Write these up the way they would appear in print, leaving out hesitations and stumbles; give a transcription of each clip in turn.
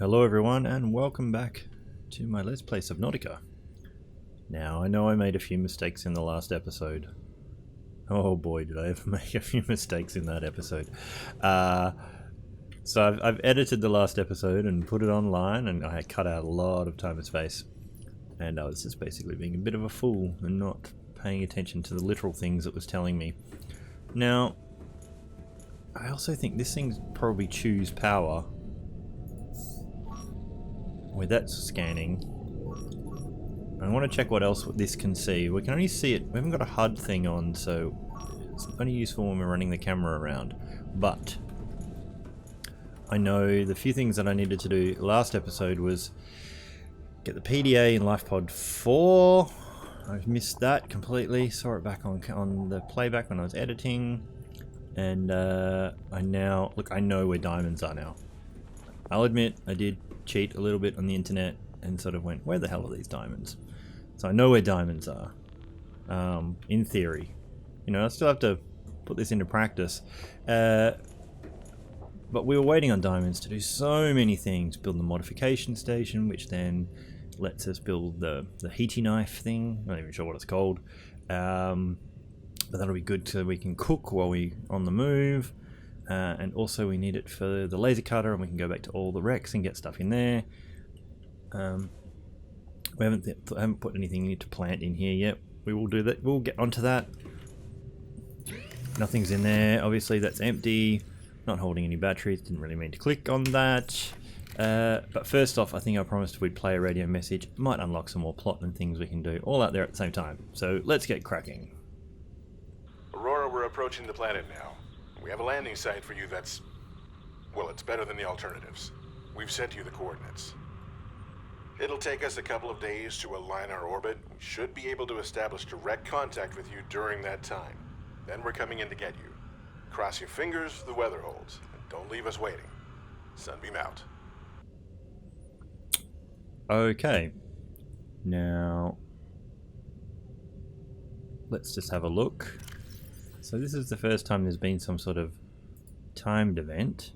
Hello everyone and welcome back to my Let's Play Subnautica. Now I know I made a few mistakes in the last episode. Oh boy did I ever make a few mistakes in that episode. So I've edited the last episode and put it online, and I cut out a lot of time and space. And I was just basically being a bit of a fool and not paying attention to the literal things it was telling me. Now, I also think this thing probably chews power. Where that's scanning. I want to check what else this can see. We can only see it. We haven't got a HUD thing on, so it's only useful when we're running the camera around. But I know the few things that I needed to do last episode was get the PDA in LifePod 4. I've missed that completely. Saw it back on the playback when I was editing, and I know where diamonds are now. I'll admit I did cheat a little bit on the internet and sort of went, where the hell are these diamonds? So I know where diamonds are, in theory. You know, I still have to put this into practice. But we were waiting on diamonds to do so many things. Build the modification station, which then lets us build the heaty knife thing. I'm not even sure what it's called. But that'll be good so we can cook while we're on the move. And also we need it for the laser cutter, and we can go back to all the wrecks and get stuff in there. We haven't put anything into plant in here yet. We will do that. We'll get onto that. Nothing's in there. Obviously that's empty. Not holding any batteries. Didn't really mean to click on that. But first off, I think I promised we'd play a radio message. Might unlock some more plot and things we can do all out there at the same time. So let's get cracking. Aurora, we're approaching the planet now. We have a landing site for you that's... well, it's better than the alternatives. We've sent you the coordinates. It'll take us a couple of days to align our orbit. We should be able to establish direct contact with you during that time. Then we're coming in to get you. Cross your fingers the weather holds. And don't leave us waiting. Sunbeam out. Okay. Now, let's just have a look. So this is the first time there's been some sort of timed event.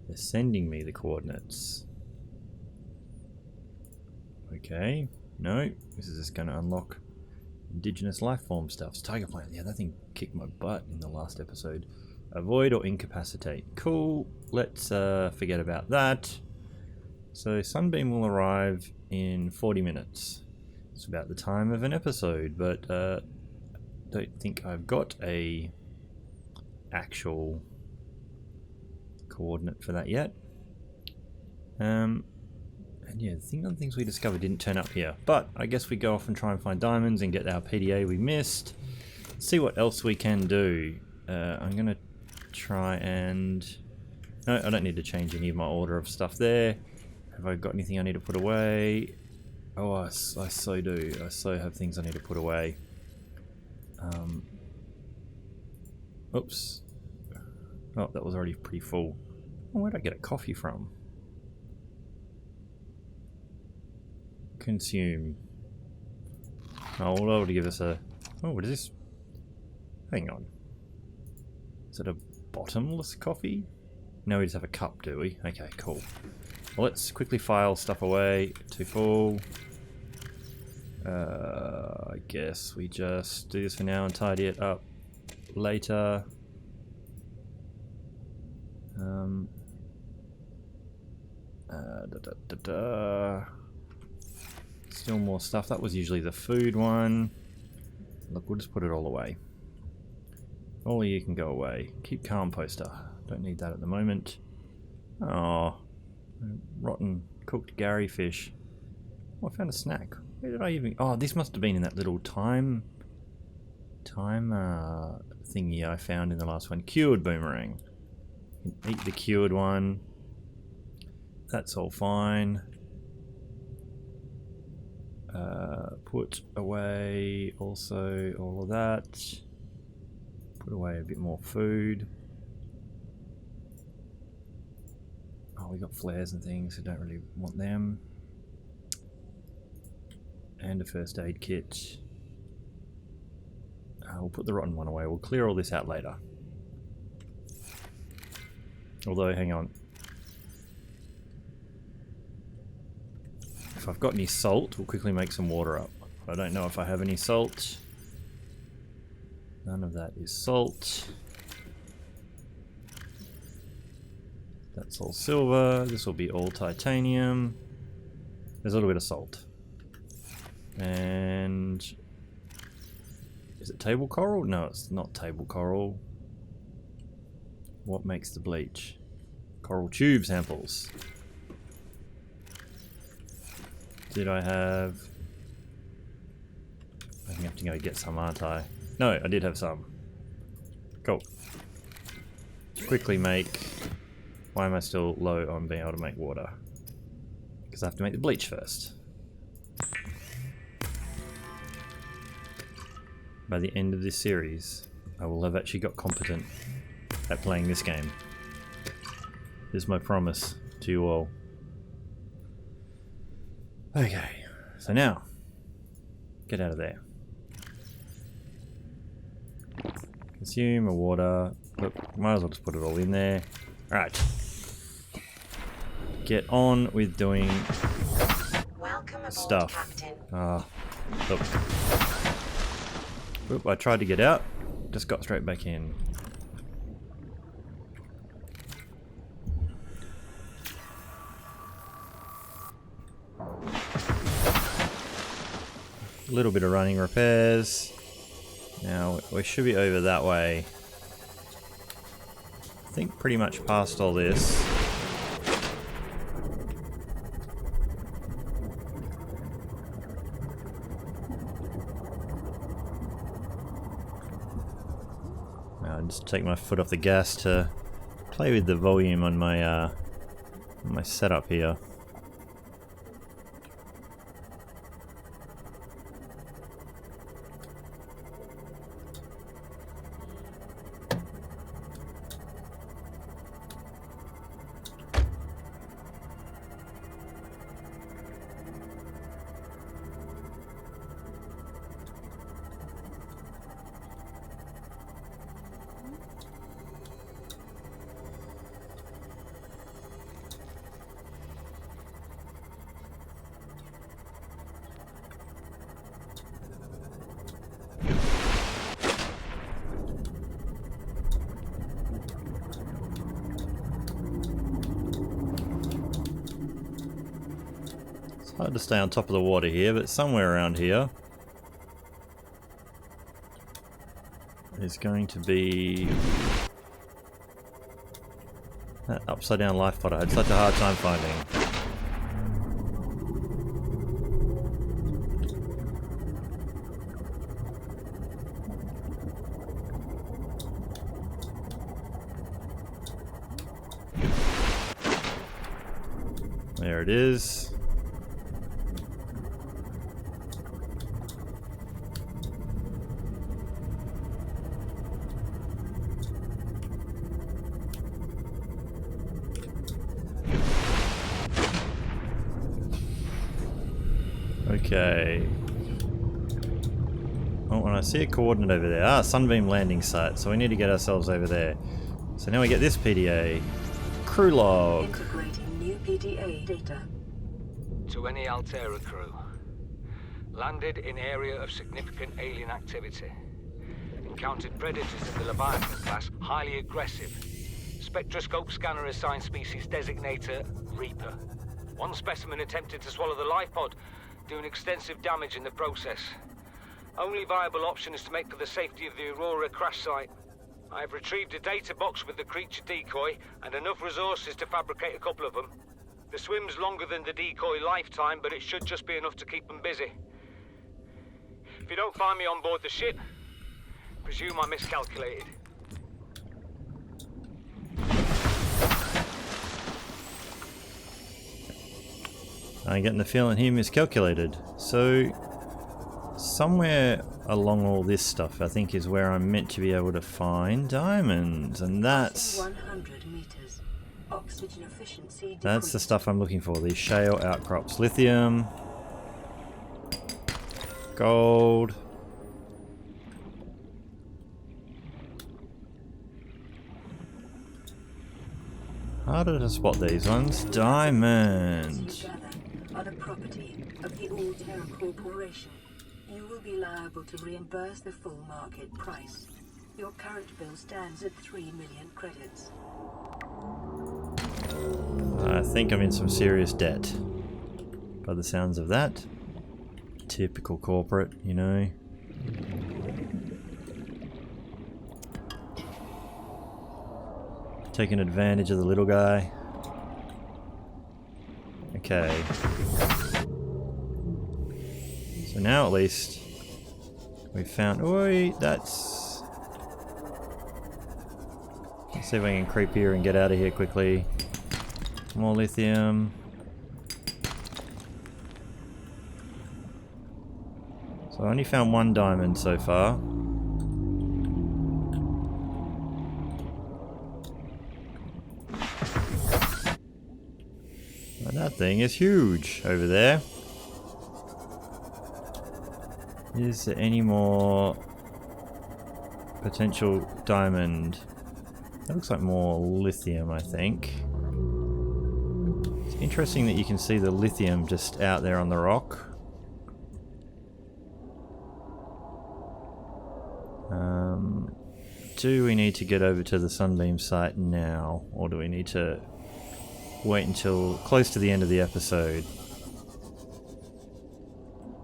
They're sending me the coordinates. Okay, no, this is just going to unlock indigenous life form stuff. Tiger plant, yeah, that thing kicked my butt in the last episode. Avoid or incapacitate. Cool, let's forget about that. So Sunbeam will arrive in 40 minutes. It's about the time of an episode, but don't think I've got a actual coordinate for that yet. And yeah, the things we discovered didn't turn up here, but I guess we go off and try and find diamonds and get our PDA we missed. See what else we can do. I'm gonna try and... no, I don't need to change any of my order of stuff there. Have I got anything I need to put away? Oh, I so do. I so have things I need to put away. Oops. Oh, that was already pretty full. Oh, where'd I get a coffee from? Consume. Oh, we'll able to give us a... oh, what is this? Hang on. Is it a bottomless coffee? No, we just have a cup, do we? Okay, cool. Well, let's quickly file stuff away. Too full. I guess we just do this for now and tidy it up later. Still more stuff. That was usually the food one. Look, we'll just put it all away. All of you can go away. Keep calm, poster. Don't need that at the moment. Oh, rotten cooked Gary fish. Oh, I found a snack. Where did I even... oh, this must have been in that little time thingy I found in the last one. Cured boomerang. You can eat the cured one. That's all fine. Put away also all of that. Put away a bit more food. Oh, we got flares and things, so don't really want them. And a first aid kit. We'll put the rotten one away. We'll clear all this out later. Although, hang on. if I've got any salt, we'll quickly make some water up. I don't know if I have any salt. None of that is salt. That's all silver. This will be all titanium. There's a little bit of salt. And is it table coral? No, it's not table coral. What makes the bleach? Coral tube samples. Did I have... I think I have to go get some, aren't I? No, I did have some. Cool. Quickly make... Why am I still low on being able to make water? Because I have to make the bleach first. By the end of this series, I will have actually got competent at playing this game. This is my promise to you all. Okay, so now, get out of there. Consume a water. Look, might as well just put it all in there. Alright. Get on with doing stuff. Look. Oop, I tried to get out, just got straight back in. A little bit of running repairs. Now we should be over that way. I think pretty much past all this. I'll just take my foot off the gas to play with the volume on my setup here. Hard to stay on top of the water here, but somewhere around here is going to be that upside down life pod I had such a hard time finding. There it is. Okay. Oh, and I see a coordinate over there. Ah, Sunbeam landing site. So we need to get ourselves over there. So now we get this PDA. Crew log. Integrating new PDA data. To any Altera crew. Landed in area of significant alien activity. Encountered predators in the Leviathan class, highly aggressive. Spectroscope scanner assigned species designator Reaper. One specimen attempted to swallow the life pod, doing extensive damage in the process. Only viable option is to make for the safety of the Aurora crash site. I have retrieved a data box with the creature decoy and enough resources to fabricate a couple of them. The swim's longer than the decoy lifetime, but it should just be enough to keep them busy. If you don't find me on board the ship, presume I miscalculated. I'm getting the feeling he miscalculated. So, somewhere along all this stuff, I think, is where I'm meant to be able to find diamonds, and that's 100 meters. Oxygen efficiency that's the stuff I'm looking for. These shale outcrops: lithium, gold. Harder to spot these ones. Diamond. property of the All-Terra Corporation. You will be liable to reimburse the full market price. Your current bill stands at 3 million credits. I think I'm in some serious debt. By the sounds of that. Typical corporate, you know. Taking advantage of the little guy. Okay. So now at least we've found... Oi, that's... Let's see if I can creep here and get out of here quickly. More lithium. So I only found 1 diamond so far. And that thing is huge over there. Is there any more potential diamond? That looks like more lithium, I think. It's interesting that you can see the lithium just out there on the rock. Do we need to get over to the Sunbeam site now, or do we need to wait until close to the end of the episode?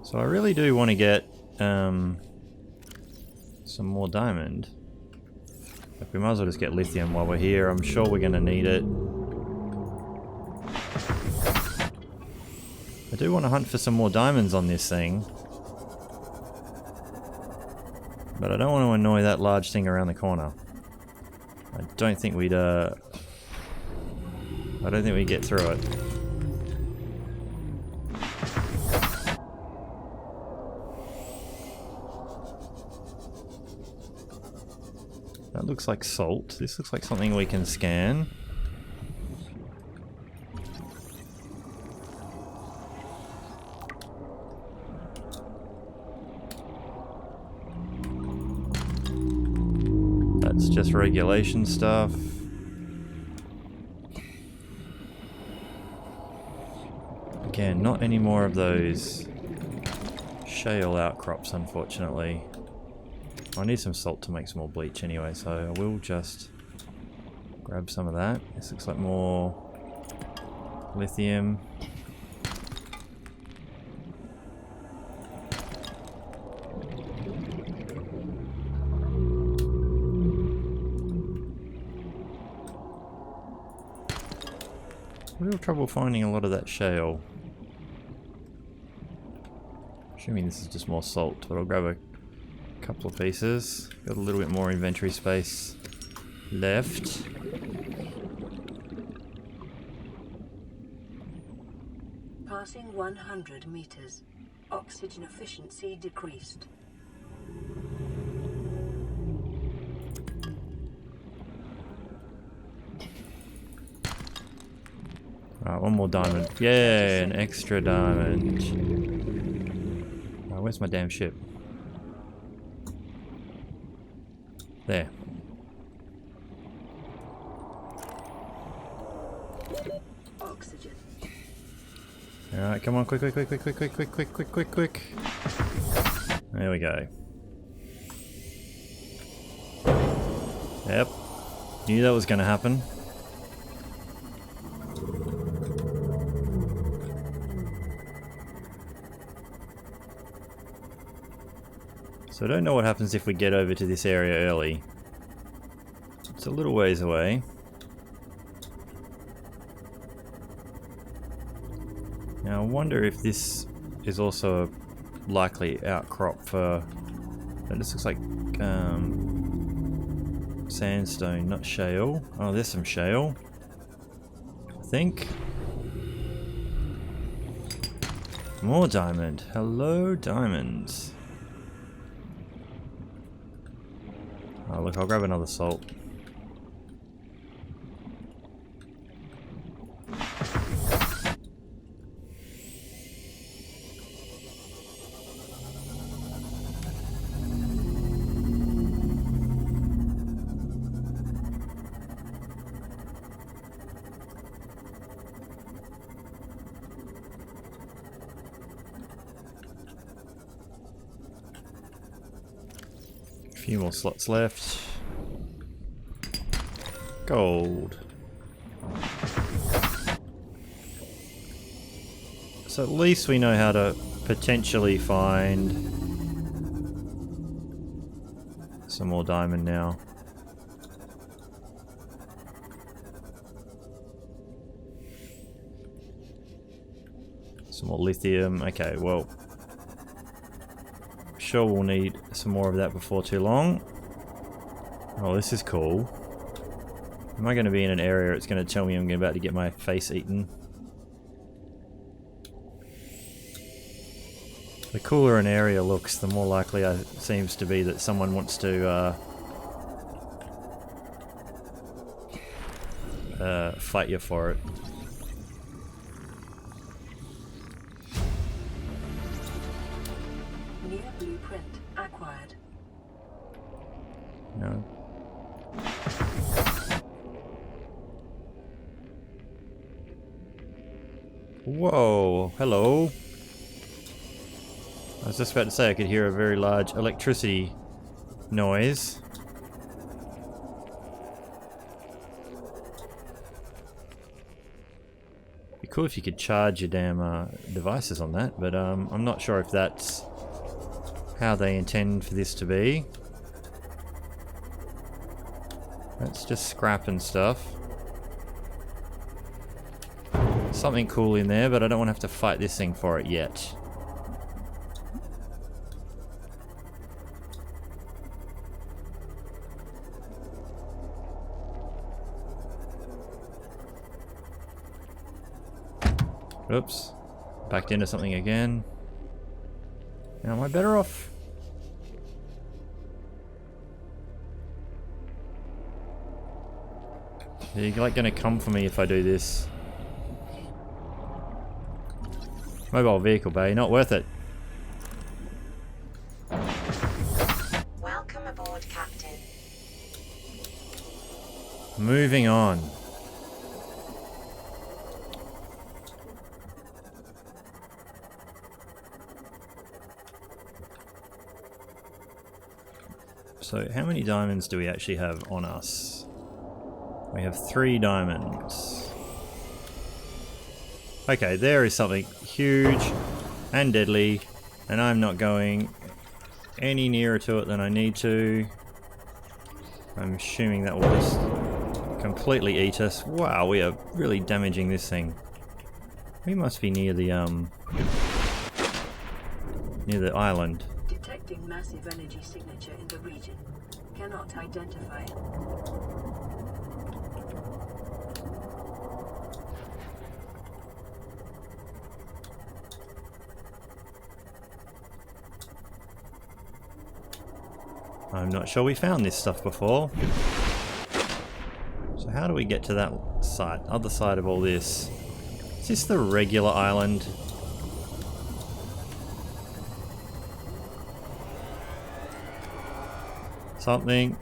So I really do want to get some more diamond. Like, we might as well just get lithium while we're here. I'm sure we're going to need it. I do want to hunt for some more diamonds on this thing. But I don't want to annoy that large thing around the corner. I don't think we'd get through it. That looks like salt. This looks like something we can scan. That's just regulation stuff. Again, not any more of those shale outcrops, unfortunately. I need some salt to make some more bleach anyway, so I will just grab some of that. This looks like more lithium. Real trouble finding a lot of that shale. Assuming this is just more salt, but I'll grab a couple of pieces. Got a little bit more inventory space left. Passing 100 meters. Oxygen efficiency decreased. Alright, one more diamond. Yay, an extra diamond. Where's my damn ship? There. Oxygen. Alright, come on, quick. There we go. Yep. Knew that was going to happen. So I don't know what happens if we get over to this area early. It's a little ways away. Now I wonder if this is also a likely outcrop for... This looks like sandstone, not shale. Oh, there's some shale, I think. More diamond. Hello, diamonds. Oh, look, I'll grab another salt. few more slots left. Gold. So at least we know how to potentially find some more diamond now. Some more lithium. Okay, well, sure we'll need some more of that before too long. Oh, this is cool. Am I going to be in an area it's going to tell me I'm about to get my face eaten? The cooler an area looks, the more likely it seems to be that someone wants to fight you for it. New blueprint acquired. No. Whoa, hello. I was just about to say I could hear a very large electricity noise. Be cool if you could charge your damn devices on that, but I'm not sure if that's how they intend for this to be. That's just scrap and stuff. Something cool in there, but I don't want to have to fight this thing for it yet. Oops. Backed into something again. Now am I better off? Are you like gonna come for me if I do this? Mobile vehicle bay, not worth it. Welcome aboard, Captain. Moving on. So how many diamonds do we actually have on us? We have 3 diamonds. Okay, there is something huge and deadly, and I'm not going any nearer to it than I need to. I'm assuming that will just completely eat us. Wow, we are really damaging this thing. We must be near the island. Detecting massive energy signature in the region. Cannot identify it. I'm not sure we found this stuff before. So how do we get to that side, other side of all this? Is this the regular island? Something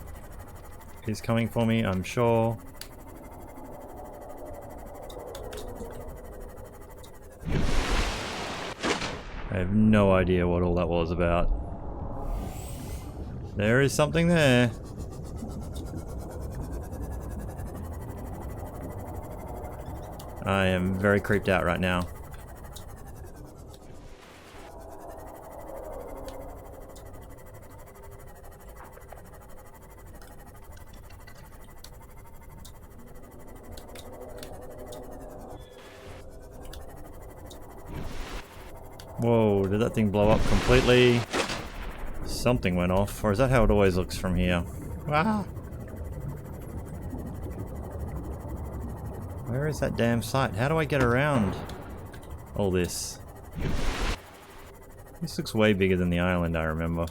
is coming for me, I'm sure. I have no idea what all that was about. There is something there. I am very creeped out right now. Whoa, did that thing blow up completely? Something went off, or is that how it always looks from here? Ah! Where is that damn site? How do I get around all this? This looks way bigger than the island I remember.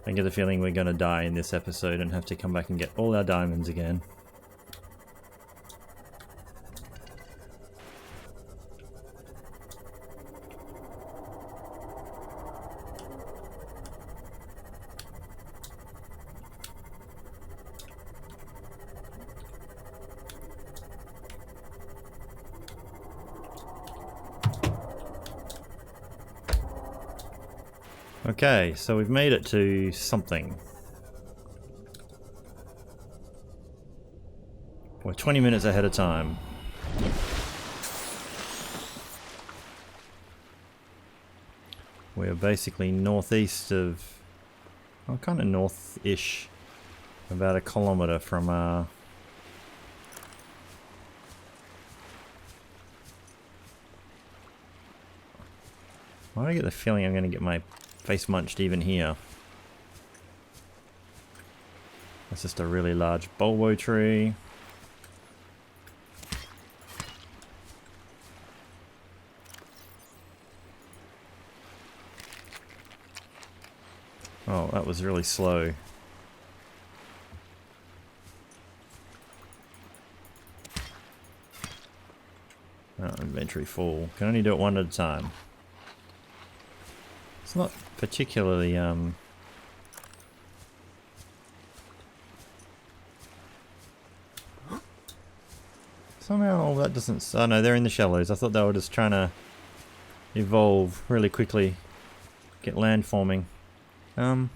I get the feeling we're gonna die in this episode and have to come back and get all our diamonds again. Okay, so we've made it to something. We're 20 minutes ahead of time. We're basically northeast of... well, kind of north-ish. About a kilometre from why do I get the feeling I'm going to get my face munched even here? That's just a really large bulbo tree. Oh, that was really slow. Oh, inventory full. Can only do it one at a time. It's not particularly, somehow that doesn't... oh no, they're in the shallows. I thought they were just trying to evolve really quickly. Get land forming. So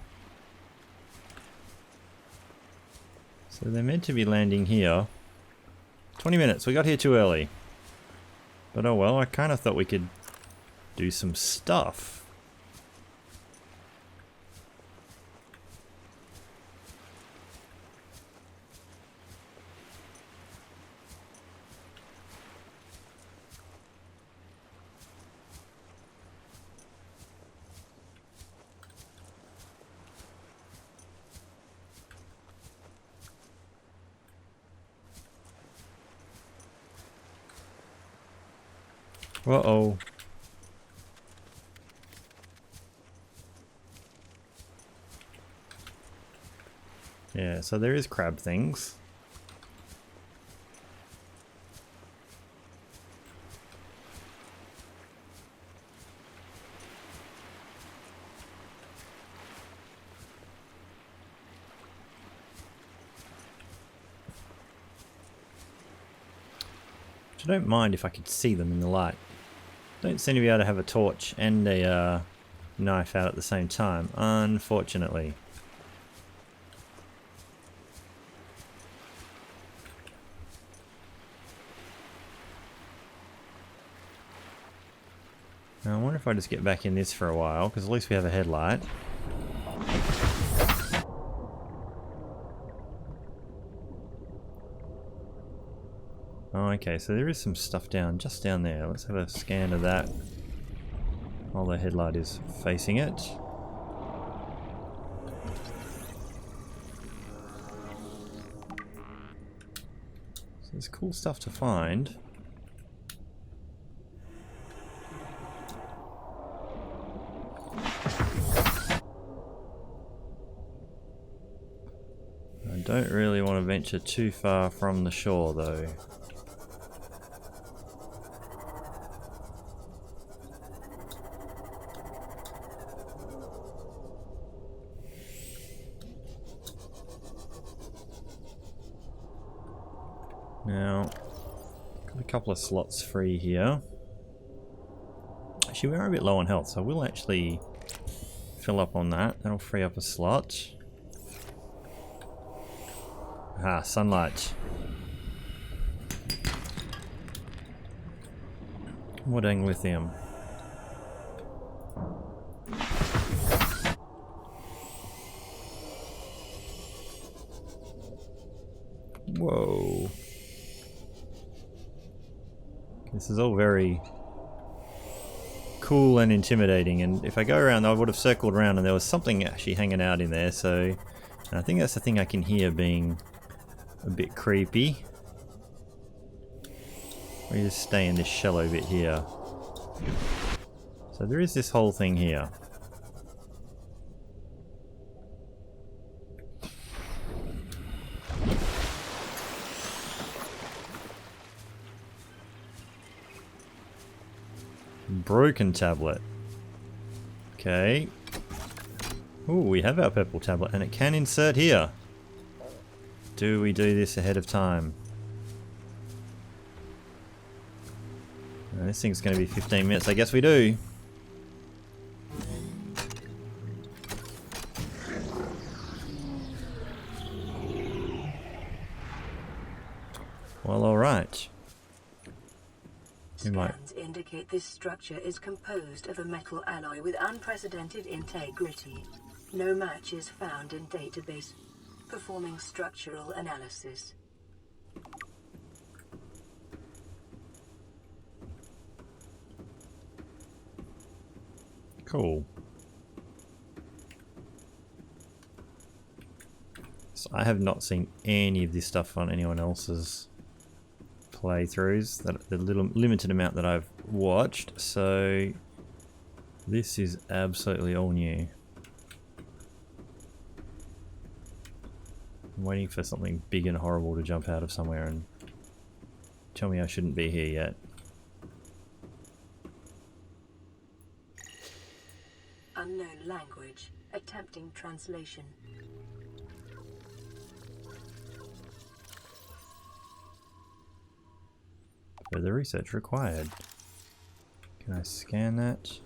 they're meant to be landing here. 20 minutes, we got here too early. But oh well, I kind of thought we could do some stuff. Uh-oh. Yeah, so there is crab things. Which I don't mind if I could see them in the light. Don't seem to be able to have a torch and a knife out at the same time, unfortunately. Now I wonder if I just get back in this for a while, because at least we have a headlight. Oh, okay, so there is some stuff just down there. Let's have a scan of that while the headlight is facing it. So there's cool stuff to find. I don't really want to venture too far from the shore though. Now, got a couple of slots free here. Actually, we are a bit low on health, so we'll actually fill up on that. That'll free up a slot. Ah, sunlight. Woodang lithium. Whoa. This is all very cool and intimidating, and if I go around, I would have circled around and there was something actually hanging out in there, so I think that's the thing I can hear being a bit creepy. We just stay in this shallow bit here. So there is this whole thing here. Broken tablet. Okay. Ooh, we have our purple tablet and it can insert here. Do we do this ahead of time? This thing's going to be 15 minutes. I guess we do. Well, alright. Scans indicate this structure is composed of a metal alloy with unprecedented integrity. No match is found in database. Performing structural analysis. Cool. So I have not seen any of this stuff on anyone else's playthroughs, that the little limited amount that I've watched, so this is absolutely all new. I'm waiting for something big and horrible to jump out of somewhere and tell me I shouldn't be here yet. Unknown language. Attempting translation. Further research required. Can I scan that?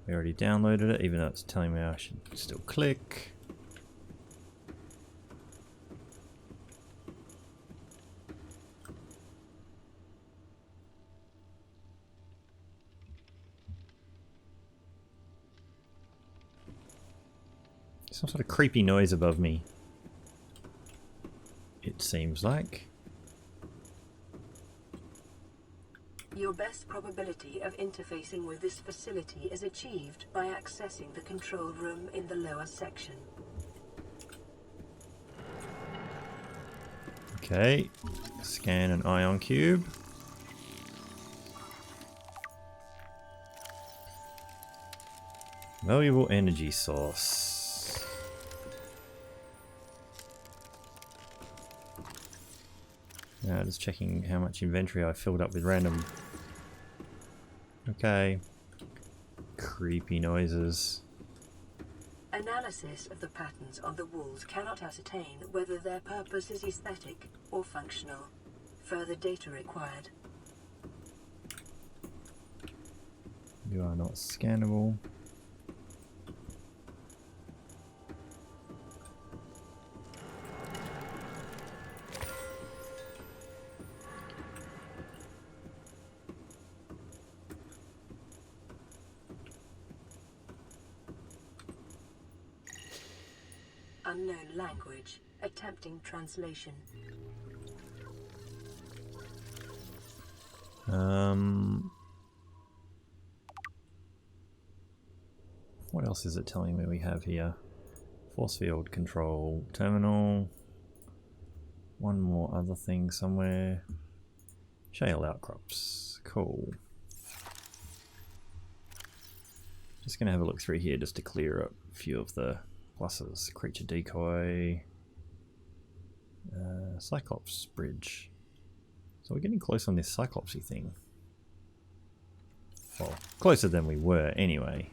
We already downloaded it, even though it's telling me I should still click. Some sort of creepy noise above me. It seems like. Your best probability of interfacing with this facility is achieved by accessing the control room in the lower section. Okay, scan an ion cube. Valuable energy source. Now just checking how much inventory I filled up with random. Okay. Creepy noises. Analysis of the patterns on the walls cannot ascertain whether their purpose is aesthetic or functional. Further data required. You are not scannable. Unknown language. Attempting translation. What else is it telling me we have here? Force field control terminal. One more other thing somewhere. Shale outcrops. Cool. Just gonna have a look through here just to clear up a few of the pluses. Creature decoy. Cyclops bridge. So we're getting close on this Cyclopsy thing. Well, closer than we were anyway.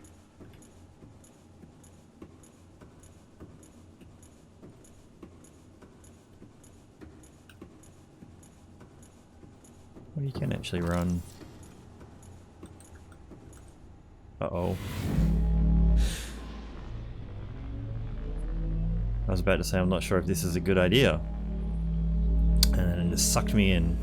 Well, you can actually run. Uh-oh. I was about to say I'm not sure if this is a good idea. And then it just sucked me in.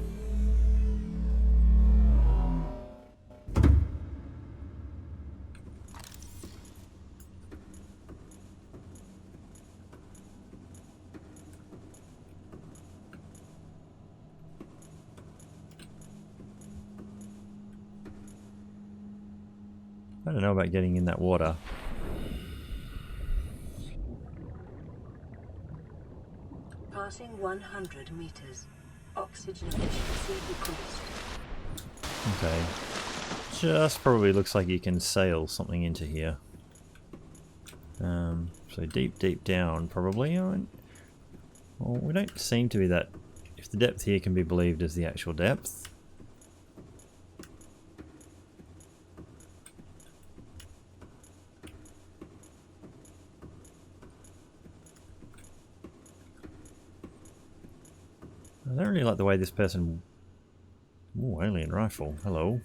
I don't know about getting in that water. Passing 100 meters. Oxygen efficiency decreased. Okay. Just probably looks like you can sail something into here. So deep down probably. Well, we don't seem to be that... If the depth here can be believed as the actual depth. I don't really like the way this person... Ooh, alien rifle. Hello.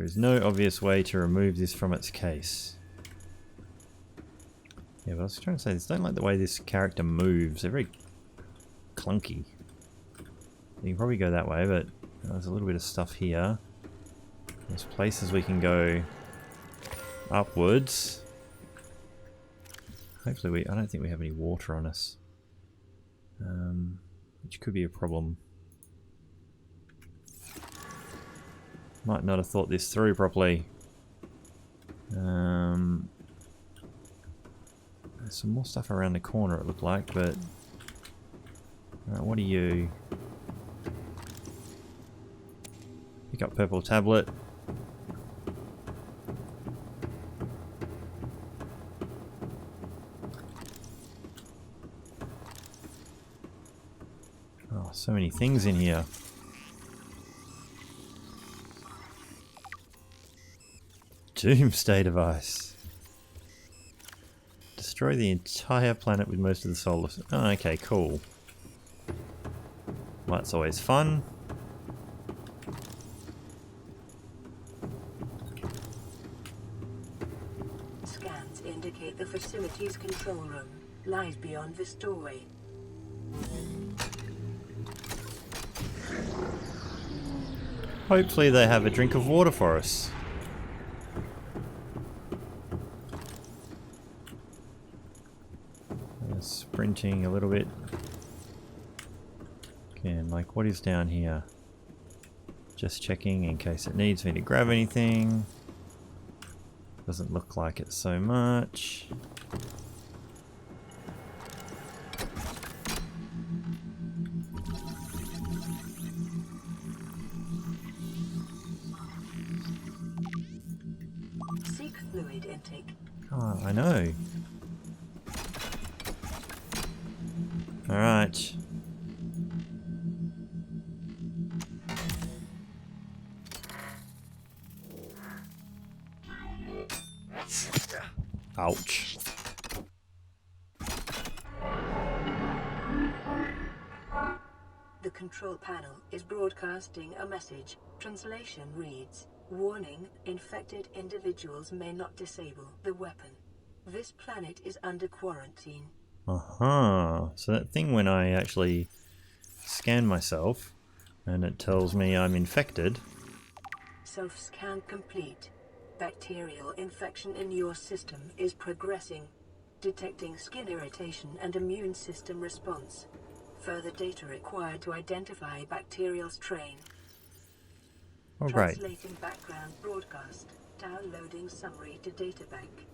There is no obvious way to remove this from its case. Yeah, but I was trying to say, I just don't like the way this character moves. They're very clunky. You can probably go that way, but there's a little bit of stuff here. There's places we can go upwards. Hopefully I don't think we have any water on us. Which could be a problem. Might not have thought this through properly. There's some more stuff around the corner it looked like, but... Alright, what are you? Pick up purple tablet. Oh, so many things in here. Doomsday device. Destroy the entire planet with most of the solar system. Oh, okay, cool. Well, that's always fun. Scans indicate the facility's control room lies beyond this doorway. Hopefully they have a drink of water for us. Sprinting a little bit. Again, like what is down here? Just checking in case it needs me to grab anything. Doesn't look like it so much. Seek fluid intake. Oh, I know. Alright. Ouch. The control panel is broadcasting a message. Translation reads, "Warning, infected individuals may not disable the weapon. This planet is under quarantine." Uh-huh. So that thing when I actually scan myself and it tells me I'm infected. Self-scan complete. Bacterial infection in your system is progressing. Detecting skin irritation and immune system response. Further data required to identify bacterial strain. Oh, great. Translating background broadcast. Downloading summary to databank.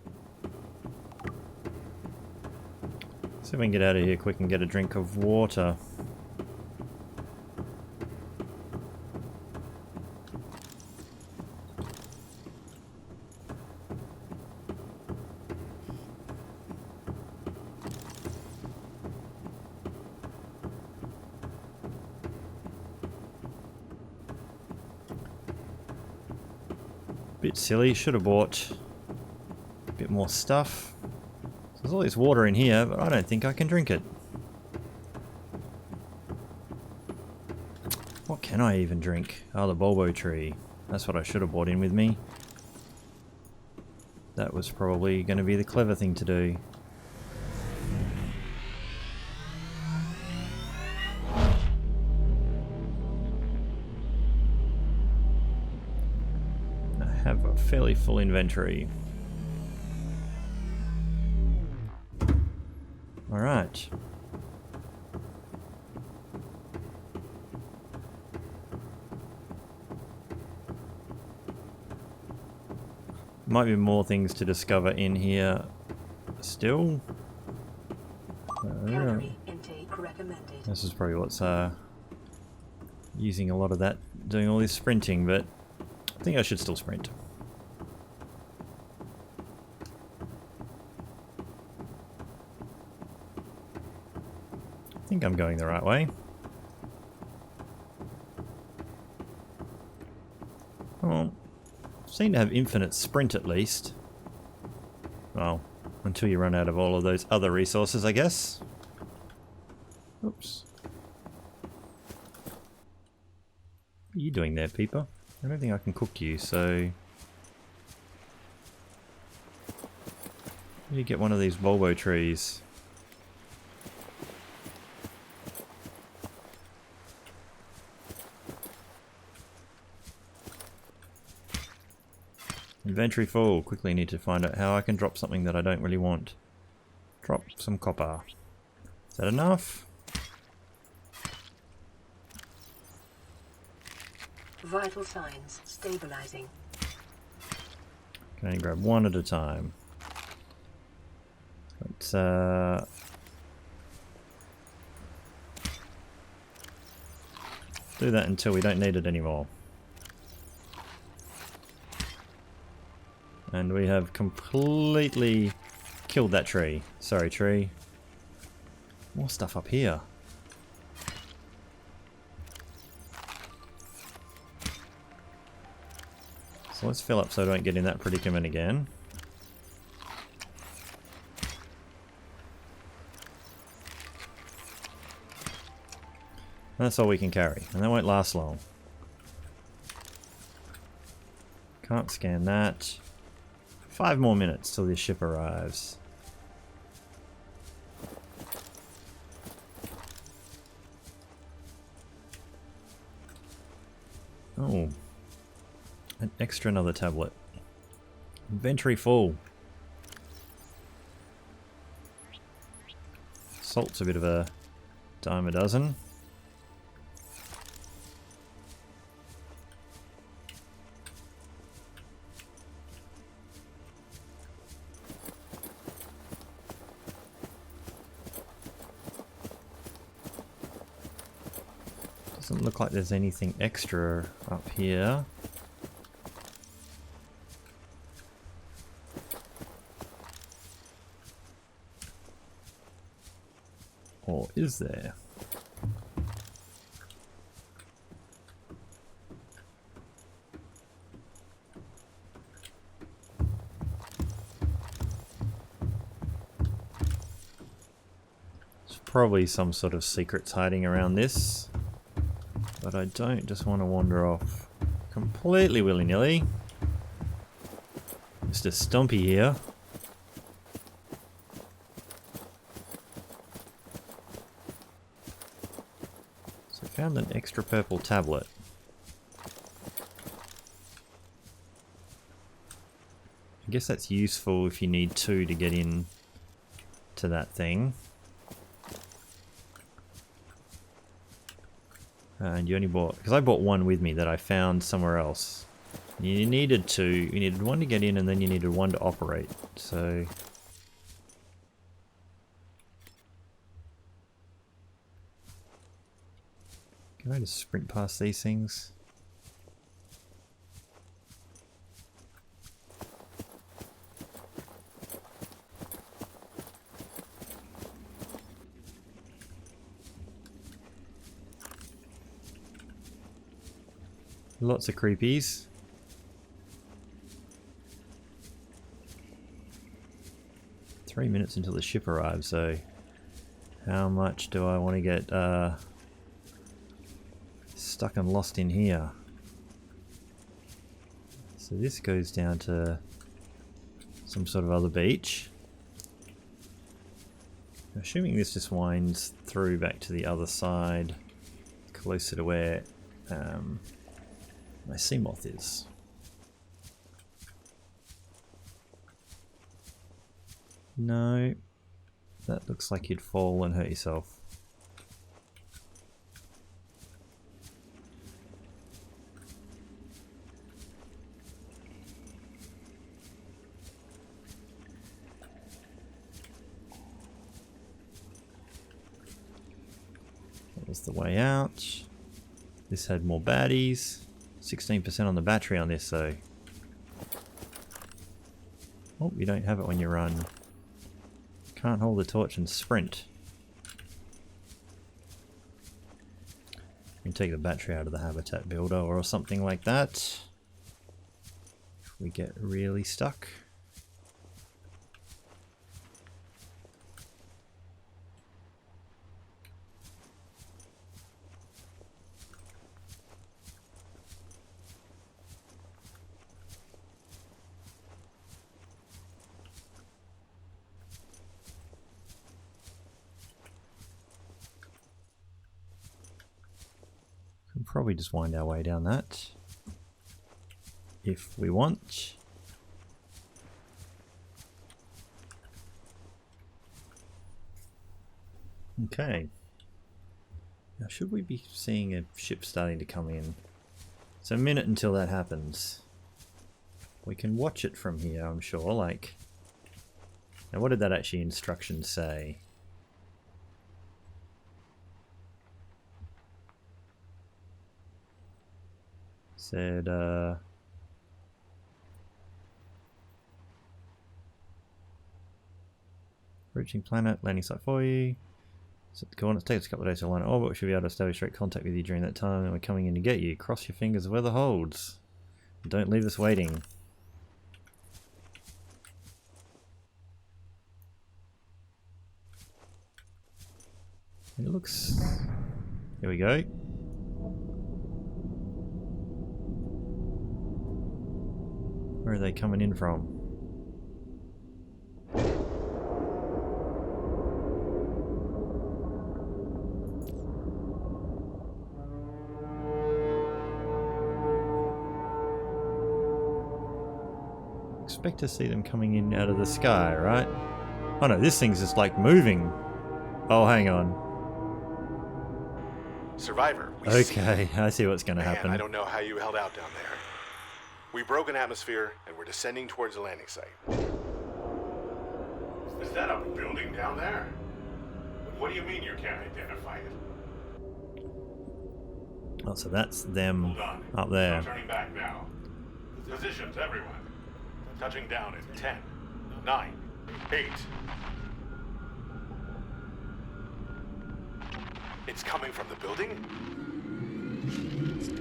See if we can get out of here quick and get a drink of water. Bit silly, should have bought a bit more stuff. There's all this water in here, but I don't think I can drink it. What can I even drink? Oh, the Bulbo tree. That's what I should have brought in with me. That was probably going to be the clever thing to do. I have a fairly full inventory. Alright. Might be more things to discover in here still. Calorie intake recommended. This is probably what's using a lot of that, doing all this sprinting, but I think I should still sprint. I think I'm going the right way. Well, seem to have infinite sprint at least. Well, until you run out of all of those other resources, I guess. Oops. What are you doing there, Peeper? I don't think I can cook you, so You get one of these Volvo trees. Inventory full. Quickly need to find out how I can drop something that I don't really want. Drop some copper. Is that enough? Vital signs stabilizing. Can only grab one at a time. Let's do that until we don't need it anymore. And we have completely killed that tree. Sorry, tree. More stuff up here. So let's fill up so I don't get in that predicament again. And that's all we can carry, and that won't last long. Can't scan that. 5 more minutes till this ship arrives. Oh. An extra another tablet. Inventory full. Salt's a bit of a dime a dozen. Doesn't look like there's anything extra up here. Or is there? There's probably some sort of secrets hiding around this. But I don't just want to wander off completely willy-nilly. Mr. Stumpy here. So I found an extra purple tablet. I guess that's useful if you need 2 to get in to that thing. And you only bought, because I bought 1 with me that I found somewhere else. You needed 2, you needed 1 to get in and then you needed 1 to operate. So can I just sprint past these things? Lots of creepies. Three minutes until the ship arrives, so how much do I want to get stuck and lost in here? So this goes down to some sort of other beach. I'm assuming this just winds through back to the other side, closer to where my sea moth is. No, that looks like you'd fall and hurt yourself. That was the way out. This had more baddies. 16% on the battery on this though. Oh, you don't have it when you run. Can't hold the torch and sprint. You can take the battery out of the habitat builder or something like that. If we get really stuck. We'll probably just wind our way down that if we want. Okay. Now should we be seeing a ship starting to come in? It's a minute until that happens. We can watch it from here, I'm sure, like... Now what did that actually instruction say? Said, reaching planet, landing site for you. Set the coordinates, takes a couple of days to align orbit. We should be able to establish direct contact with you during that time, and we're coming in to get you. Cross your fingers, the weather holds. Don't leave us waiting. It looks... Here we go. Where are they coming in from? Expect to see them coming in out of the sky, right? Oh no, this thing's just like moving. Oh, hang on. Survivor, we Okay, I see what's going to Man, happen. I don't know how you held out down there. We broke an atmosphere and we're descending towards the landing site. Is that a building down there? What do you mean you can't identify it? Oh, so that's them Hold on. up there. I'm turning back now. Positions, everyone. Touching down in 10, 9, 8. It's coming from the building?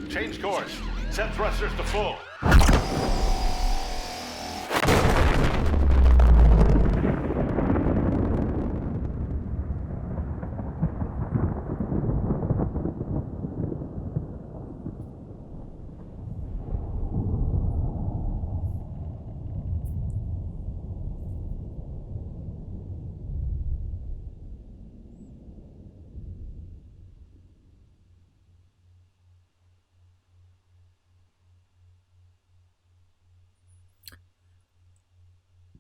Change course. Set thrusters to full.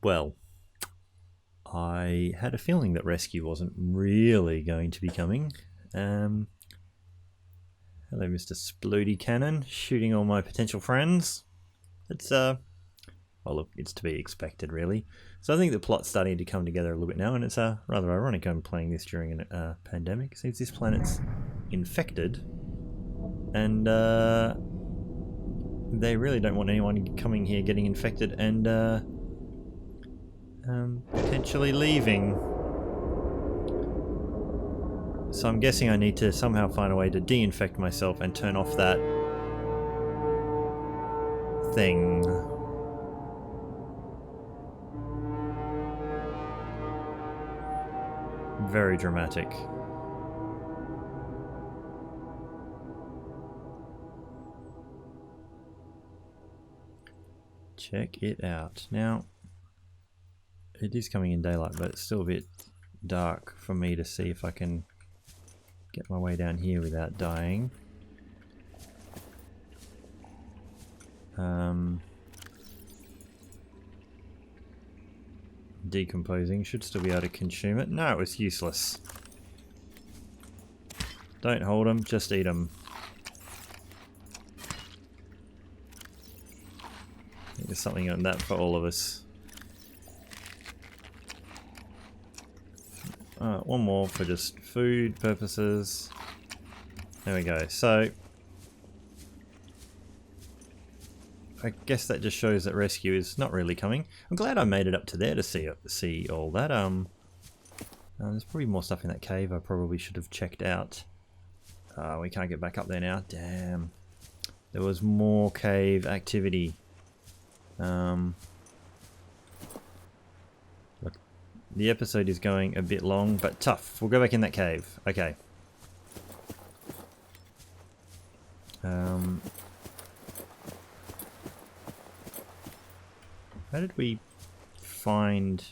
Well, I had a feeling that rescue wasn't really going to be coming. Hello, Mr. Splody Cannon, shooting all my potential friends. It's, well, look, it's to be expected, really. So I think the plot's starting to come together a little bit now, and it's rather ironic I'm playing this during a pandemic, since this planet's infected, and they really don't want anyone coming here getting infected and potentially leaving. So I'm guessing I need to somehow find a way to de-infect myself and turn off that thing. Very dramatic. Check it out. Now, it is coming in daylight, but it's still a bit dark for me to see if I can get my way down here without dying. Decomposing. Should still be able to consume it. No, it was useless. Don't hold them, just eat them. I think there's something on that for all of us. One more for just food purposes. There we go. So I guess that just shows that rescue is not really coming. I'm glad I made it up to there to see all that. There's probably more stuff in that cave I probably should have checked out. We can't get back up there now. Damn. There was more cave activity. Look, the episode is going a bit long, but tough. We'll go back in that cave. Okay. How did we find...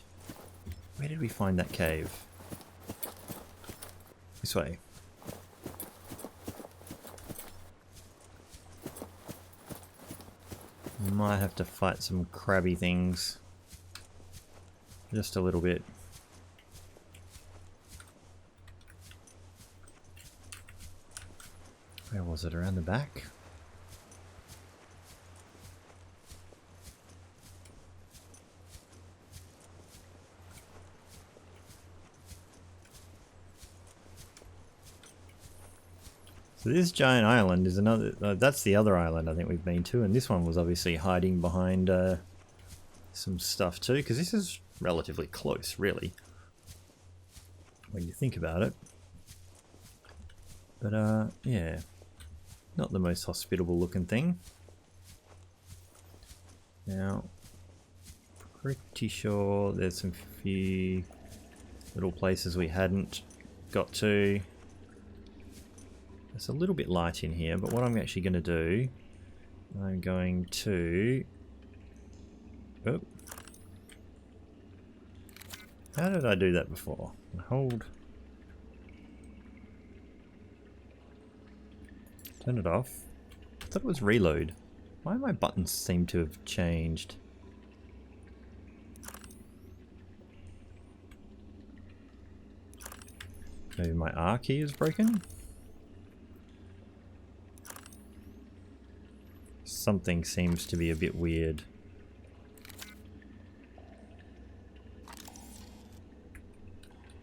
Where did we find that cave? This way. Might have to fight some crabby things. Just a little bit. Where was it? Around the back? So this giant island is another... that's the other island I think we've been to, and this one was obviously hiding behind some stuff too, because this is relatively close, really, when you think about it. But yeah, not the most hospitable looking thing. Now, pretty sure there's some few little places we hadn't got to. It's a little bit light in here, but what I'm actually going to do, I'm going to... Oh. How did I do that before? Hold. Turn it off. I thought it was reload. Why do my buttons seem to have changed? Maybe my R key is broken? Something seems to be a bit weird.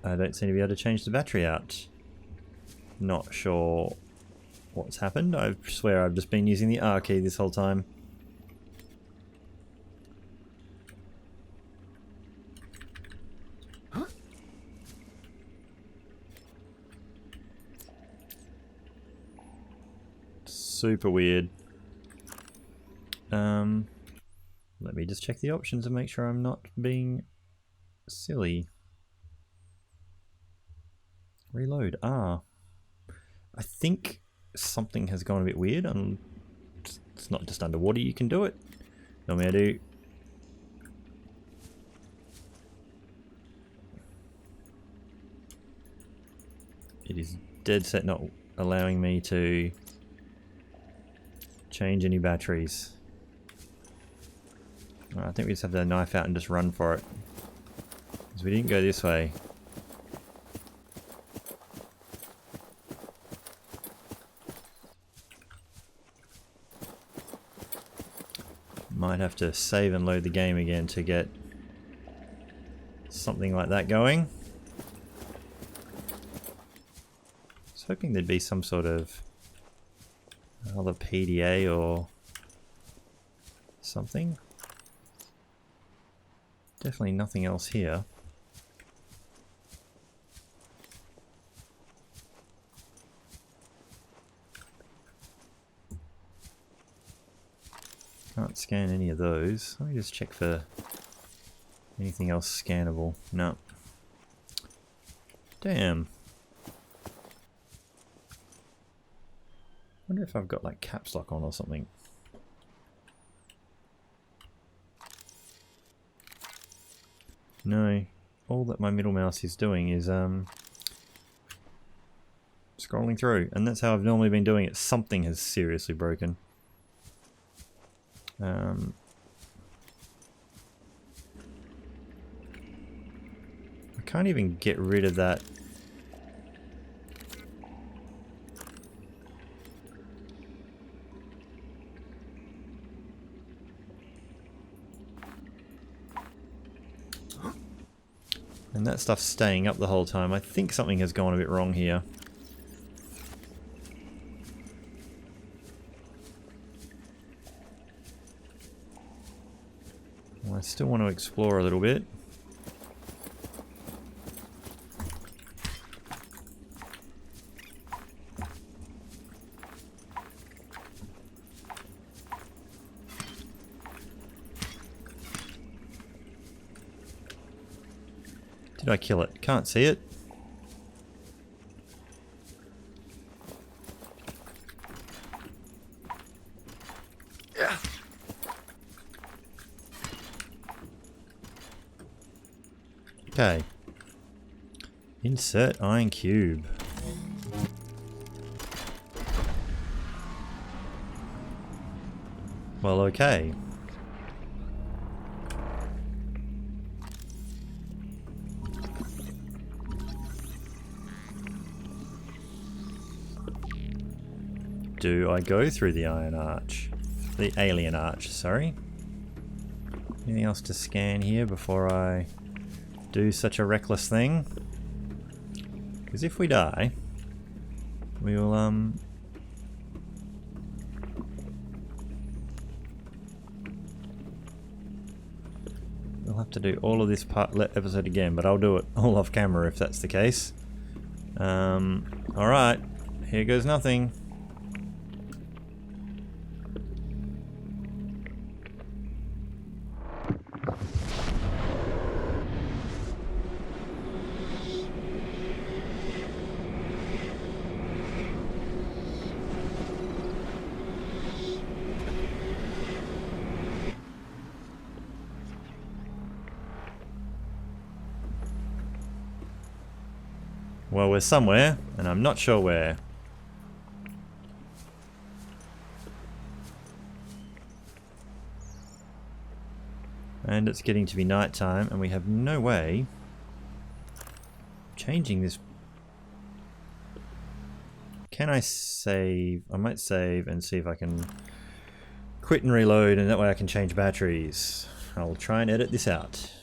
I don't seem to be able to change the battery out. Not sure what's happened. I swear I've just been using the R key this whole time. Huh? Super weird. Let me just check the options and make sure I'm not being silly. Reload. Ah. I think something has gone a bit weird. It's not just underwater you can do it. Normally I do. It is dead set not allowing me to change any batteries. I think we just have to knife out and just run for it. Because we didn't go this way. Might have to save and load the game again to get something like that going. I was hoping there'd be some sort of other PDA or something. Definitely nothing else here. Can't scan any of those. Let me just check for anything else scannable. No. Damn. Wonder if I've got like caps lock on or something. No. All that my middle mouse is doing is scrolling through, and that's how I've normally been doing it. Something has seriously broken. I can't even get rid of that. And that stuff's staying up the whole time. I think something has gone a bit wrong here. I still want to explore a little bit. Did I kill it? Can't see it. Yeah. Okay. Insert iron cube. Well, okay. do I go through the Iron Arch? The Alien Arch, sorry. Anything else to scan here before I do such a reckless thing? Because if we die, we will, we'll have to do all of this episode again, but I'll do it all off camera if that's the case. Alright, here goes nothing. Well, we're somewhere, and I'm not sure where. And it's getting to be night time, and we have no way of changing this. Can I save? I might save and see if I can quit and reload, and that way I can change batteries. I'll try and edit this out.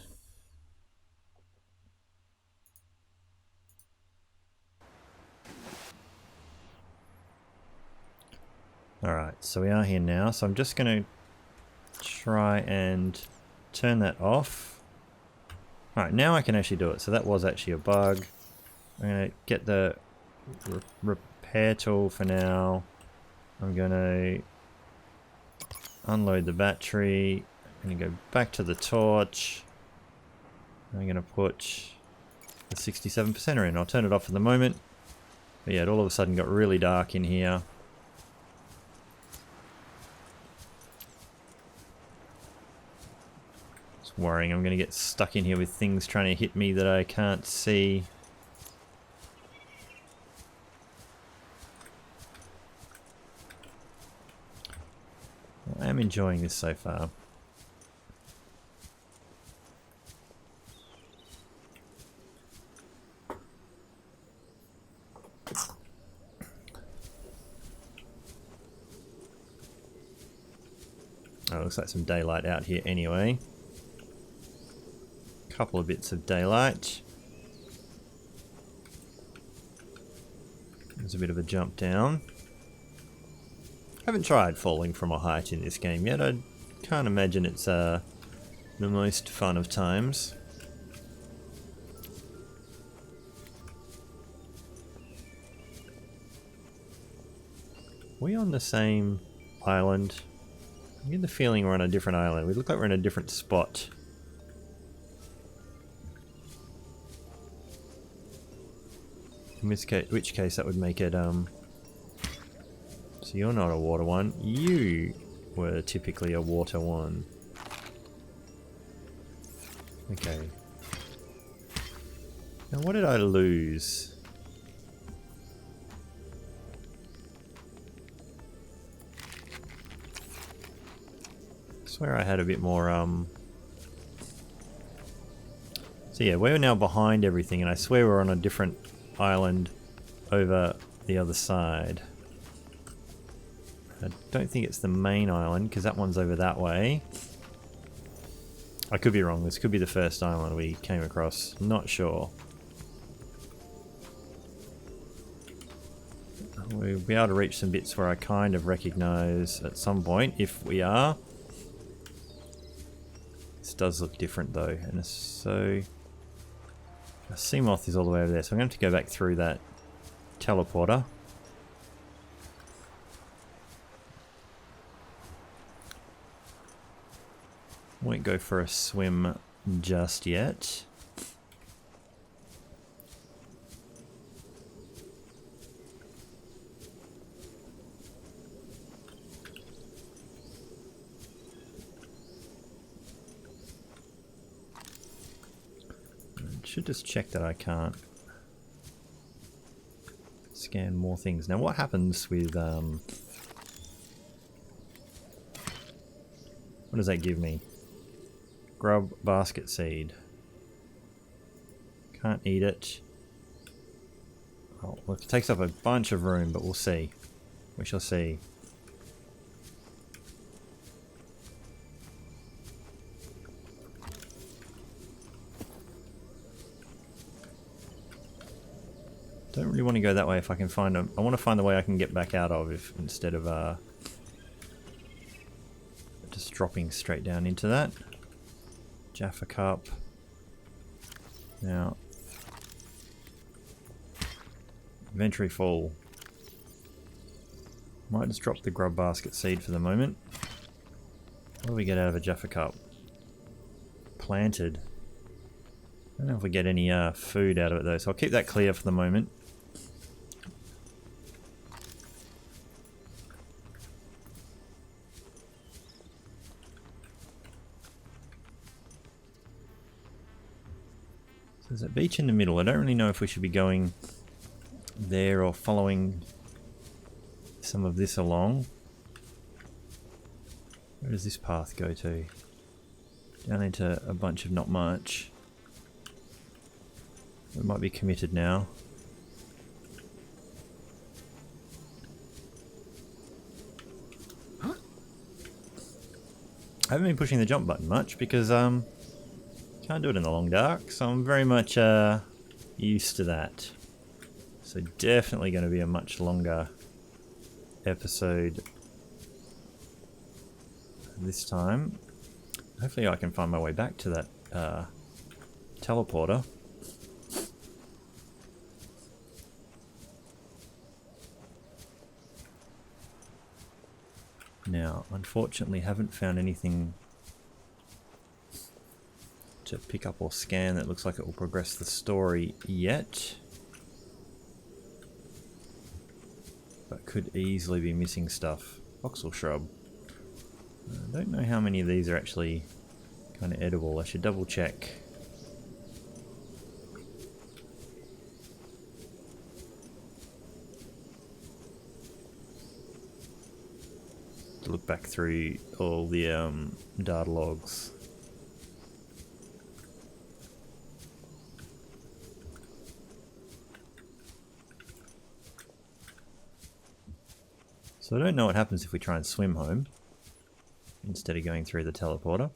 Alright, so we are here now, so I'm just going to try and turn that off. Alright, now I can actually do it, so that was actually a bug. I'm going to get the repair tool for now. I'm going to unload the battery. I'm going to go back to the torch. I'm going to put the 67%er in. I'll turn it off for the moment. But yeah, it all of a sudden got really dark in here. Worrying I'm going to get stuck in here with things trying to hit me that I can't see. Well, I am enjoying this so far. Oh, looks like some daylight out here anyway. Couple of bits of daylight. There's a bit of a jump down. Haven't tried falling from a height in this game yet. I can't imagine it's the most fun of times. Are we on the same island? I get the feeling we're on a different island. We look like we're in a different spot. In which case that would make it, so you're not a water one, you were typically a water one. Okay. Now what did I lose? I swear I had a bit more, So yeah, we're now behind everything, and I swear we're on a different island over the other side. I don't think it's the main island because that one's over that way. I could be wrong. This could be the first island we came across. Not sure. We'll be able to reach some bits where I kind of recognize at some point if we are. This does look different though, and so a Seamoth is all the way over there, so I'm going to have to go back through that teleporter. Won't go for a swim just yet. Should just check that I can't scan more things. Now what happens with what does that give me? Grub basket seed. Can't eat it. Oh, well, it takes up a bunch of room, but we'll see. We shall see. Don't really want to go that way if I can find a... I want to find the way I can get back out of if instead of just dropping straight down into that. Jaffa Cup. Now, inventory full. Might just drop the grub basket seed for the moment. What do we get out of a Jaffa Cup? Planted. I don't know if we get any food out of it though, so I'll keep that clear for the moment. So there's a beach in the middle. I don't really know if we should be going there or following some of this along. Where does this path go to? Down into a bunch of not much. We might be committed now. I haven't been pushing the jump button much because can't do it in the long dark, so I'm very much used to that. So definitely going to be a much longer episode this time. Hopefully I can find my way back to that teleporter. Now, unfortunately, haven't found anything to pick up or scan that looks like it will progress the story yet. But could easily be missing stuff. Voxel shrub. I don't know how many of these are actually kind of edible. I should double check. Look back through all the data logs. So I don't know what happens if we try and swim home instead of going through the teleporter.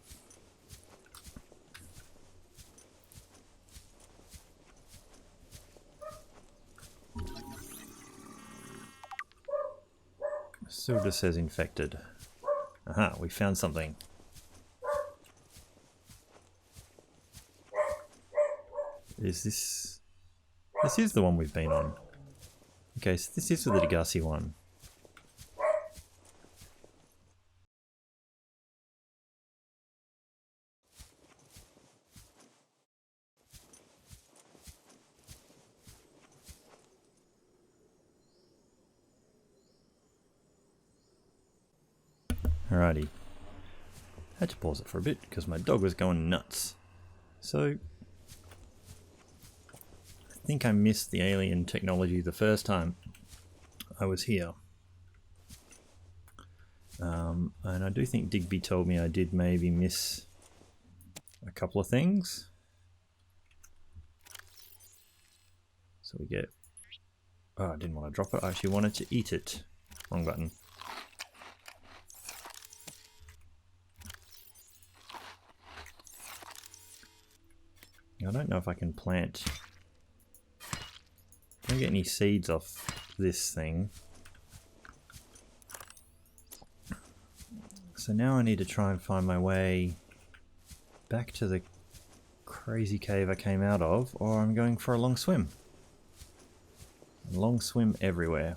Still just says infected. Aha, we found something. Is this... This is the one we've been on. Okay, so this is the Digby one. Alrighty. Had to pause it for a bit because my dog was going nuts. So, I think I missed the alien technology the first time I was here. And I do think Digby told me I did maybe miss a couple of things. So we get... Oh, I didn't want to drop it. I actually wanted to eat it. Wrong button. I don't know if I can plant. Don't get any seeds off this thing. So now I need to try and find my way back to the crazy cave I came out of, or I'm going for a long swim. A long swim everywhere.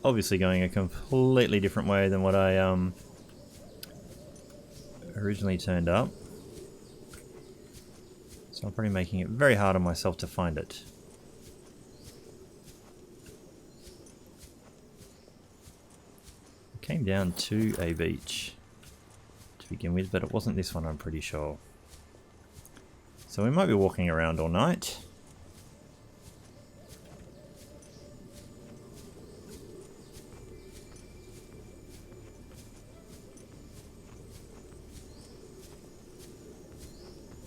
Obviously going a completely different way than what I originally turned up. So I'm probably making it very hard on myself to find it. I came down to a beach to begin with, but it wasn't this one, I'm pretty sure. So we might be walking around all night.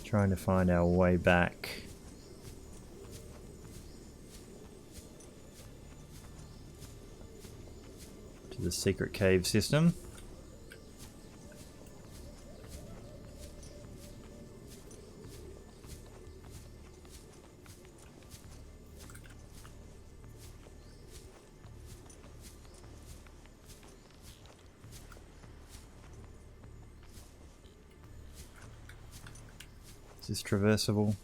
Trying to find our way back. To the secret cave system. Is this traversable?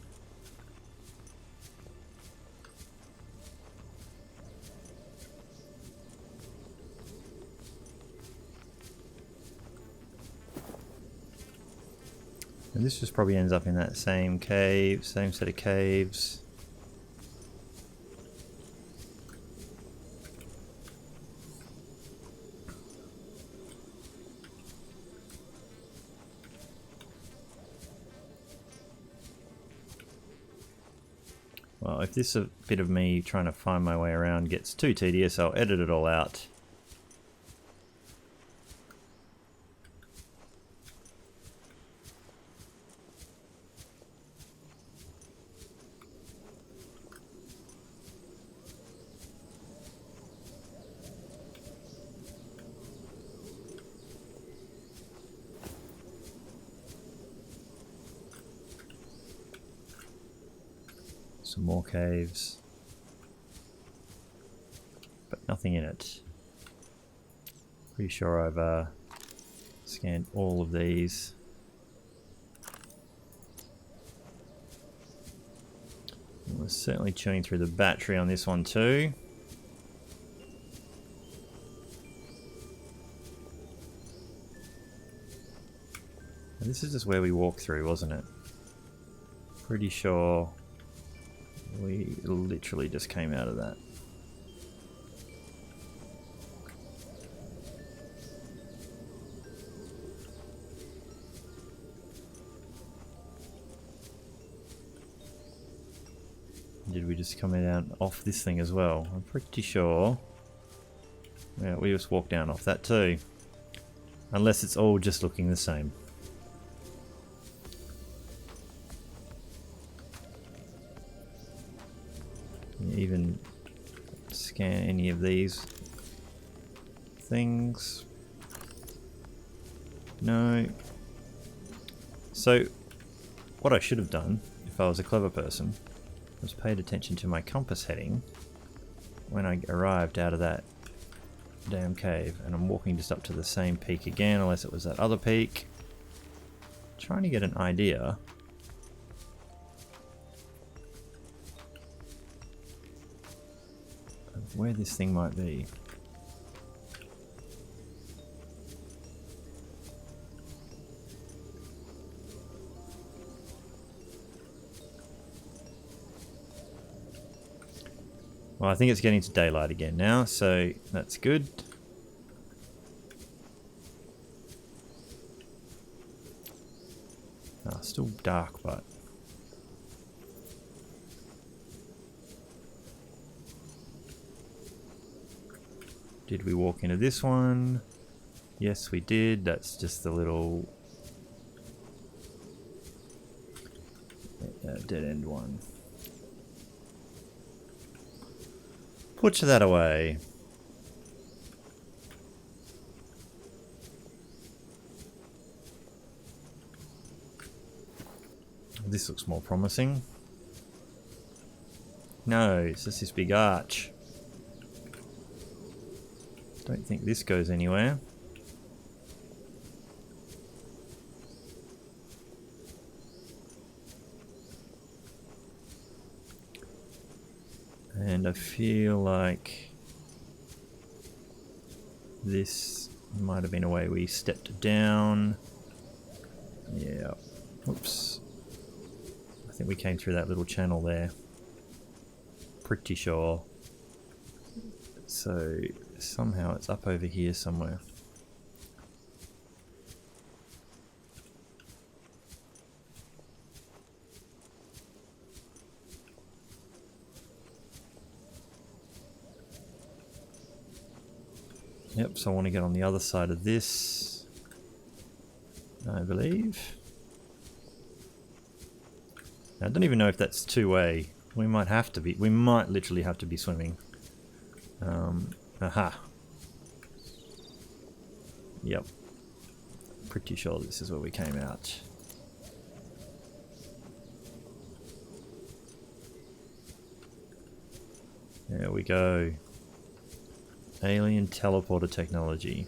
And this just probably ends up in that same cave, same set of caves. Well, if this a bit of me trying to find my way around gets too tedious, I'll edit it all out. Some more caves, but nothing in it. Pretty sure I've scanned all of these. We're certainly chewing through the battery on this one too. And this is just where we walked through, wasn't it? Pretty sure we literally just came out of that. Did we just come down off this thing as well? I'm pretty sure. Yeah, we just walked down off that too. Unless it's all just looking the same. Even scan any of these things. No. So what I should have done if I was a clever person was paid attention to my compass heading when I arrived out of that damn cave, and I'm walking just up to the same peak again, unless it was that other peak. Trying to get an idea where this thing might be. Well, I think it's getting to daylight again now, so that's good. Still dark, but did we walk into this one? Yes, we did. That's just the little dead end one. Put that away. This looks more promising. No, it's just this big arch. Don't think this goes anywhere. And I feel like this might have been a way we stepped down. Yeah. Oops. I think we came through that little channel there. Pretty sure. So somehow it's up over here somewhere. Yep, so I want to get on the other side of this, I believe. Now, I don't even know if that's two-way. We might have to be. We might literally have to be swimming. Aha. Yep. Pretty sure this is where we came out. There we go. Alien teleporter technology.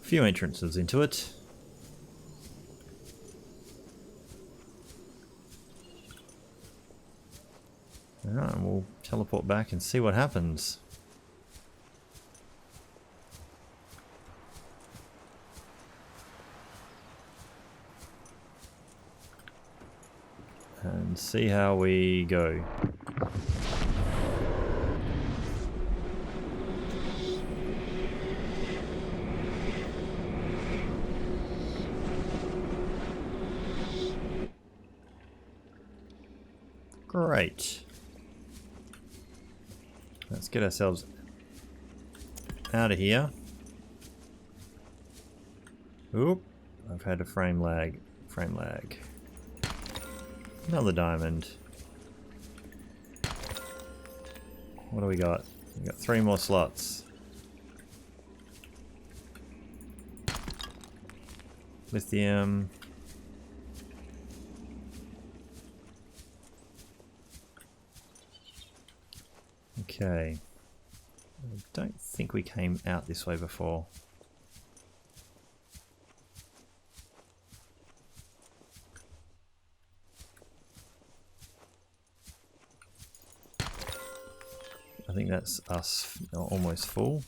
A few entrances into it. Alright, we'll teleport back and see what happens. And see how we go. Great. Let's get ourselves out of here. Oop, I've had a frame lag. Frame lag. Another diamond. What do we got? We got 3 more slots. Lithium. Okay. I don't think we came out this way before. I think that's us almost full.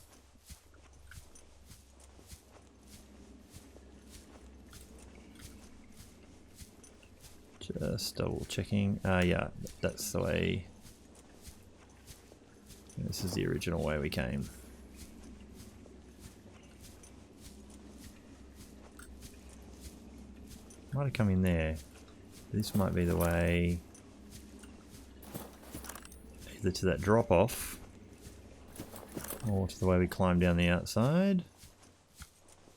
Just double checking. Yeah, that's the way. This is the original way we came. Might have come in there. This might be the way. Either to that drop off or to the way we climb down the outside.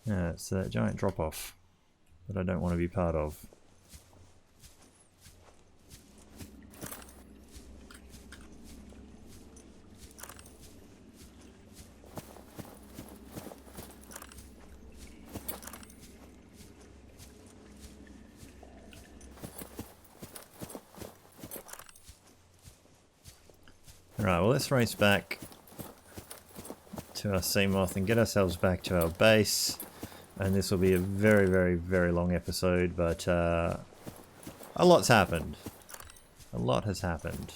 Yeah, it's that giant drop off that I don't want to be part of. Alright, well let's race back to our Seamoth and get ourselves back to our base. And this will be a very, very, very long episode, but a lot's happened. A lot has happened.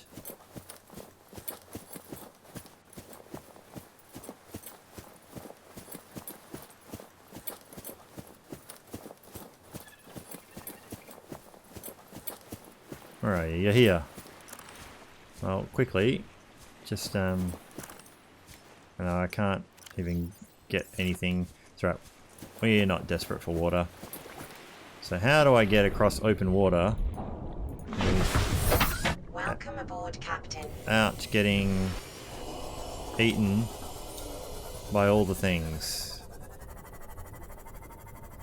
Where are you? You're here. Well, quickly. Just, I can't even get anything through. We're not desperate for water. So how do I get across open water? Welcome aboard, Captain. Out getting eaten by all the things?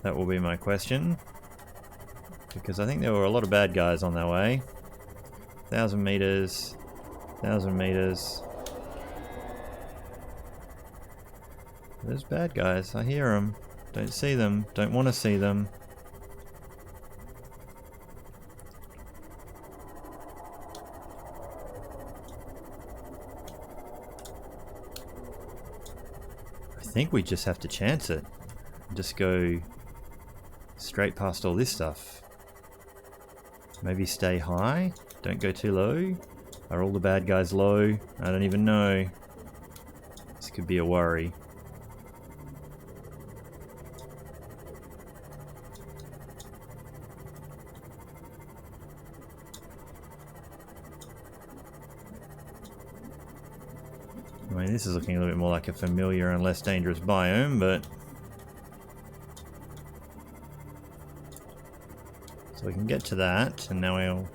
That will be my question. Because I think there were a lot of bad guys on their way. 1,000 meters. 1,000 meters. There's bad guys. I hear them. Don't see them. Don't want to see them. I think we just have to chance it. Just go straight past all this stuff. Maybe stay high. Don't go too low. Are all the bad guys low? I don't even know. This could be a worry. I mean, this is looking a little bit more like a familiar and less dangerous biome, but... So we can get to that, and now we'll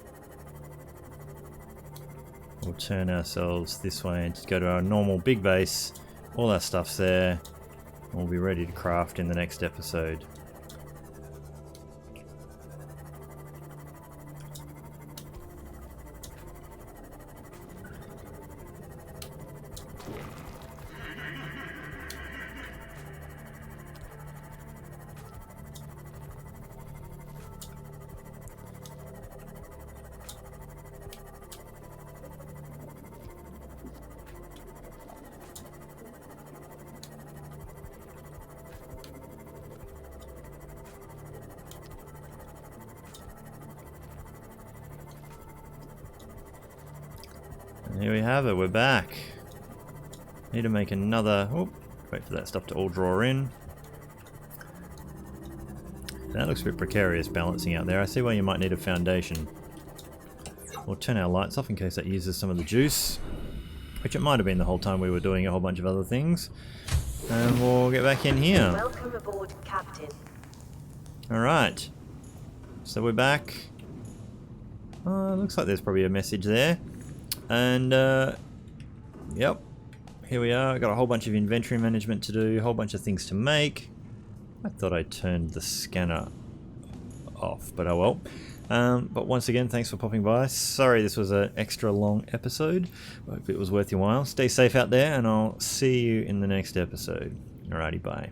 We'll turn ourselves this way and just go to our normal big base. All our stuff's there. We'll be ready to craft in the next episode. And here we have it, we're back. Need to make another... Oh, wait for that stuff to all draw in. That looks a bit precarious balancing out there. I see why you might need a foundation. We'll turn our lights off in case that uses some of the juice. Which it might have been the whole time we were doing a whole bunch of other things. And we'll get back in here. Welcome aboard, Captain. Alright. So we're back. Looks like there's probably a message there. And, yep. Here we are. Got a whole bunch of inventory management to do. A whole bunch of things to make. I thought I turned the scanner off, but oh well. But once again, thanks for popping by. Sorry this was an extra long episode. Hope it was worth your while. Stay safe out there, and I'll see you in the next episode. Alrighty, bye.